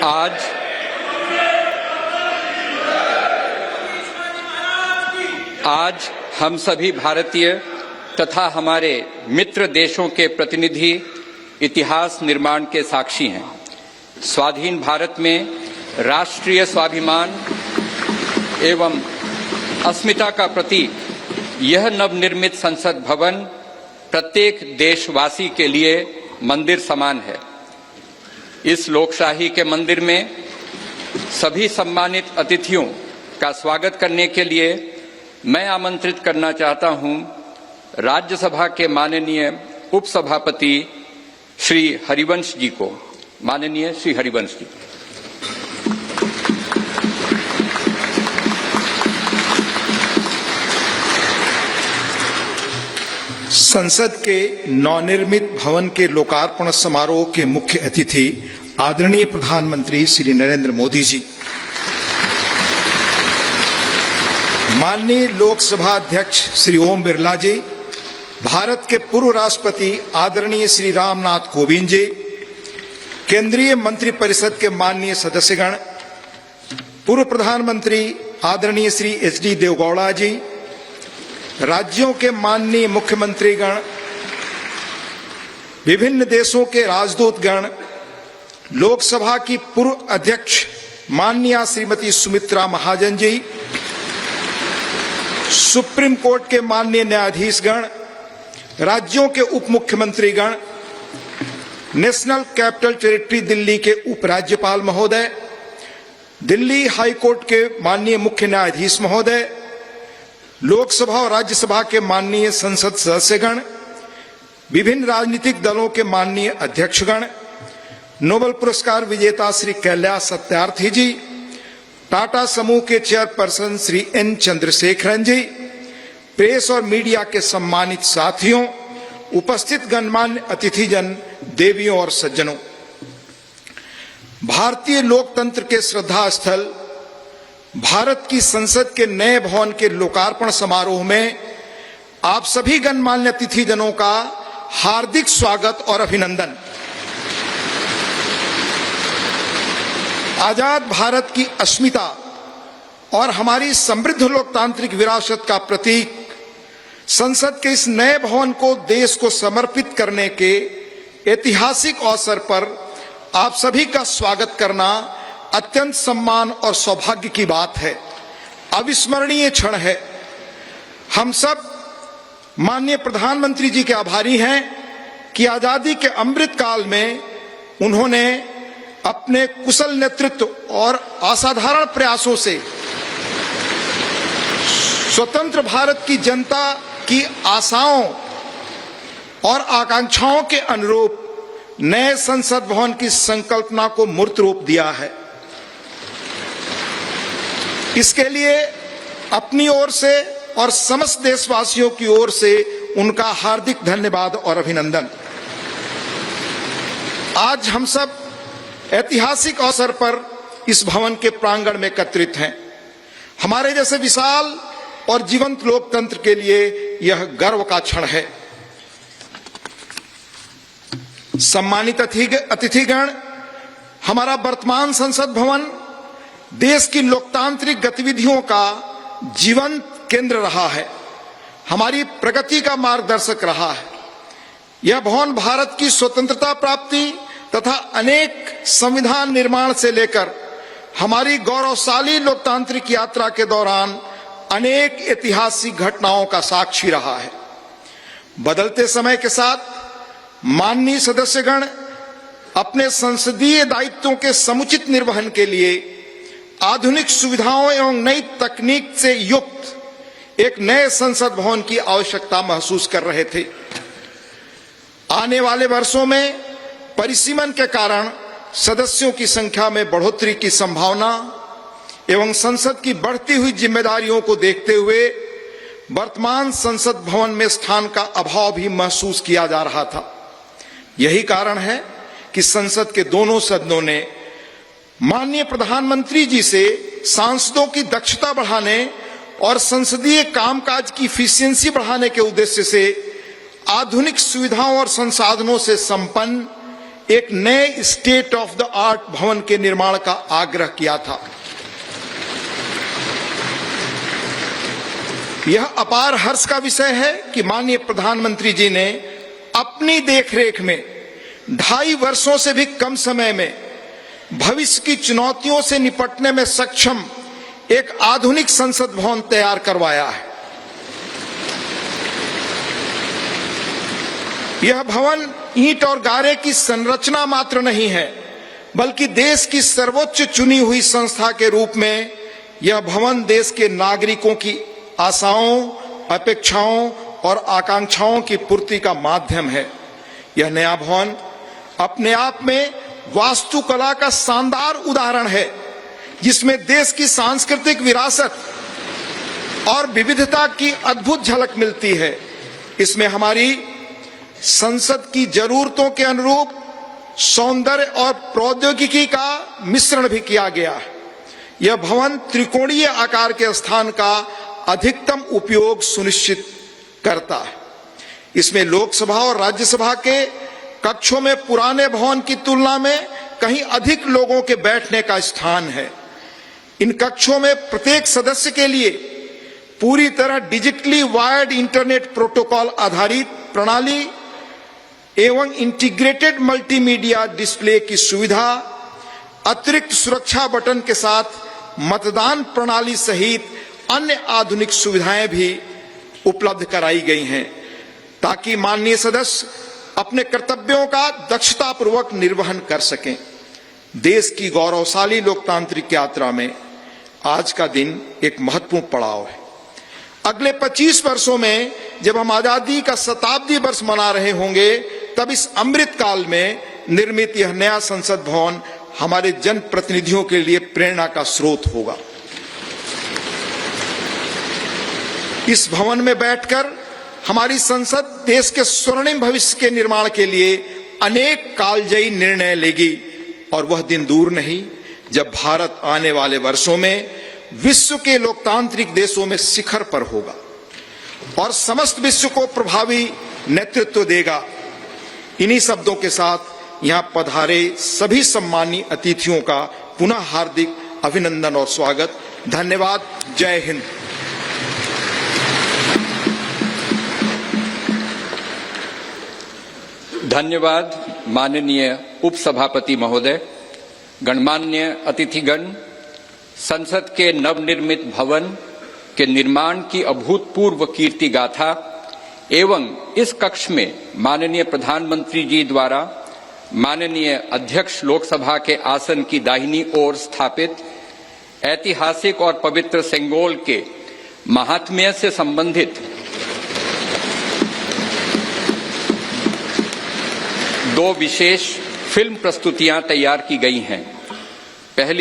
आज हम सभी भारतीय तथा हमारे मित्र देशों के प्रतिनिधि इतिहास निर्माण के साक्षी हैं। स्वाधीन भारत में राष्ट्रीय स्वाभिमान एवं अस्मिता का प्रतीक यह नवनिर्मित संसद भवन प्रत्येक देशवासी के लिए मंदिर समान है। इस लोकशाही के मंदिर में सभी सम्मानित अतिथियों का स्वागत करने के लिए मैं आमंत्रित करना चाहता हूं राज्यसभा के माननीय उपसभापति श्री हरिवंश जी को। माननीय श्री हरिवंश जी। संसद के नवनिर्मित भवन के लोकार्पण समारोह के मुख्य अतिथि आदरणीय प्रधानमंत्री श्री नरेंद्र मोदी जी, माननीय लोकसभा अध्यक्ष श्री ओम बिरला जी, भारत के पूर्व राष्ट्रपति आदरणीय श्री रामनाथ कोविंद जी, केंद्रीय मंत्रिपरिषद के माननीय सदस्यगण, पूर्व प्रधानमंत्री आदरणीय श्री एच.डी. देवेगौड़ा जी, राज्यों के माननीय मुख्यमंत्रीगण, विभिन्न देशों के राजदूतगण, लोकसभा की पूर्व अध्यक्ष माननीय श्रीमती सुमित्रा महाजन जी, सुप्रीम कोर्ट के माननीय न्यायाधीशगण, राज्यों के उप मुख्यमंत्रीगण, नेशनल कैपिटल टेरिटरी दिल्ली के उपराज्यपाल महोदय, दिल्ली हाई कोर्ट के माननीय मुख्य न्यायाधीश महोदय, लोकसभा और राज्यसभा के माननीय संसद सदस्यगण, विभिन्न राजनीतिक दलों के माननीय अध्यक्षगण, नोबेल पुरस्कार विजेता श्री कैलाश सत्यार्थी जी, टाटा समूह के चेयरपर्सन श्री एन चंद्रशेखरन जी, प्रेस और मीडिया के सम्मानित साथियों, उपस्थित गणमान्य अतिथिजन, देवियों और सज्जनों, भारतीय लोकतंत्र के श्रद्धा स्थल भारत की संसद के नए भवन के लोकार्पण समारोह में आप सभी गणमान्य अतिथिजनों का हार्दिक स्वागत और अभिनंदन। आजाद भारत की अस्मिता और हमारी समृद्ध लोकतांत्रिक विरासत का प्रतीक संसद के इस नए भवन को देश को समर्पित करने के ऐतिहासिक अवसर पर आप सभी का स्वागत करना अत्यंत सम्मान और सौभाग्य की बात है, अविस्मरणीय क्षण है। हम सब माननीय प्रधानमंत्री जी के आभारी हैं कि आजादी के अमृत काल में उन्होंने अपने कुशल नेतृत्व और असाधारण प्रयासों से स्वतंत्र भारत की जनता की आशाओं और आकांक्षाओं के अनुरूप नए संसद भवन की संकल्पना को मूर्त रूप दिया है। इसके लिए अपनी ओर से और समस्त देशवासियों की ओर से उनका हार्दिक धन्यवाद और अभिनंदन। आज हम सब ऐतिहासिक अवसर पर इस भवन के प्रांगण में एकत्रित हैं। हमारे जैसे विशाल और जीवंत लोकतंत्र के लिए यह गर्व का क्षण है। सम्मानित अतिथिगण, हमारा वर्तमान संसद भवन देश की लोकतांत्रिक गतिविधियों का जीवंत केंद्र रहा है, हमारी प्रगति का मार्गदर्शक रहा है। यह भवन भारत की स्वतंत्रता प्राप्ति तथा अनेक संविधान निर्माण से लेकर हमारी गौरवशाली लोकतांत्रिक यात्रा के दौरान अनेक ऐतिहासिक घटनाओं का साक्षी रहा है। बदलते समय के साथ माननीय सदस्यगण अपने संसदीय दायित्वों के समुचित निर्वहन के लिए आधुनिक सुविधाओं एवं नई तकनीक से युक्त एक नए संसद भवन की आवश्यकता महसूस कर रहे थे। आने वाले वर्षों में परिसीमन के कारण सदस्यों की संख्या में बढ़ोतरी की संभावना एवं संसद की बढ़ती हुई जिम्मेदारियों को देखते हुए वर्तमान संसद भवन में स्थान का अभाव भी महसूस किया जा रहा था। यही कारण है कि संसद के दोनों सदनों ने माननीय प्रधानमंत्री जी से सांसदों की दक्षता बढ़ाने और संसदीय कामकाज की इफिशियंसी बढ़ाने के उद्देश्य से आधुनिक सुविधाओं और संसाधनों से संपन्न एक नए स्टेट ऑफ द आर्ट भवन के निर्माण का आग्रह किया था। यह अपार हर्ष का विषय है कि माननीय प्रधानमंत्री जी ने अपनी देखरेख में 2.5 वर्षों से भी कम समय में भविष्य की चुनौतियों से निपटने में सक्षम एक आधुनिक संसद भवन तैयार करवाया है। यह भवन ईंट और गारे की संरचना मात्र नहीं है, बल्कि देश की सर्वोच्च चुनी हुई संस्था के रूप में यह भवन देश के नागरिकों की आशाओं, अपेक्षाओं और आकांक्षाओं की पूर्ति का माध्यम है। यह नया भवन अपने आप में वास्तुकला का शानदार उदाहरण है, जिसमें देश की सांस्कृतिक विरासत और विविधता की अद्भुत झलक मिलती है। इसमें हमारी संसद की जरूरतों के अनुरूप सौंदर्य और प्रौद्योगिकी का मिश्रण भी किया गया है। यह भवन त्रिकोणीय आकार के स्थान का अधिकतम उपयोग सुनिश्चित करता है। इसमें लोकसभा और राज्यसभा के कक्षों में पुराने भवन की तुलना में कहीं अधिक लोगों के बैठने का स्थान है। इन कक्षों में प्रत्येक सदस्य के लिए पूरी तरह डिजिटली वायर्ड इंटरनेट प्रोटोकॉल आधारित प्रणाली एवं इंटीग्रेटेड मल्टीमीडिया डिस्प्ले की सुविधा, अतिरिक्त सुरक्षा बटन के साथ मतदान प्रणाली सहित अन्य आधुनिक सुविधाएं भी उपलब्ध कराई गई हैं, ताकि माननीय सदस्य अपने कर्तव्यों का दक्षतापूर्वक निर्वहन कर सकें। देश की गौरवशाली लोकतांत्रिक यात्रा में आज का दिन एक महत्वपूर्ण पड़ाव है। अगले 25 वर्षों में जब हम आजादी का शताब्दी वर्ष मना रहे होंगे, तब इस अमृत काल में निर्मित यह नया संसद भवन हमारे जनप्रतिनिधियों के लिए प्रेरणा का स्रोत होगा। इस भवन में बैठकर हमारी संसद देश के स्वर्णिम भविष्य के निर्माण के लिए अनेक कालजयी निर्णय लेगी, और वह दिन दूर नहीं जब भारत आने वाले वर्षों में विश्व के लोकतांत्रिक देशों में शिखर पर होगा और समस्त विश्व को प्रभावी नेतृत्व देगा। इन्हीं शब्दों के साथ यहां पधारे सभी सम्मानीय अतिथियों का पुनः हार्दिक अभिनंदन और स्वागत। धन्यवाद। जय हिंद। धन्यवाद माननीय उपसभापति महोदय। गणमान्य अतिथिगण, संसद के नवनिर्मित भवन के निर्माण की अभूतपूर्व कीर्ति गाथा एवं इस कक्ष में माननीय प्रधानमंत्री जी द्वारा माननीय अध्यक्ष लोकसभा के आसन की दाहिनी ओर स्थापित ऐतिहासिक और पवित्र सेंगोल के महात्म्य से संबंधित 2 विशेष फिल्म प्रस्तुतियां तैयार की गई हैं। पहली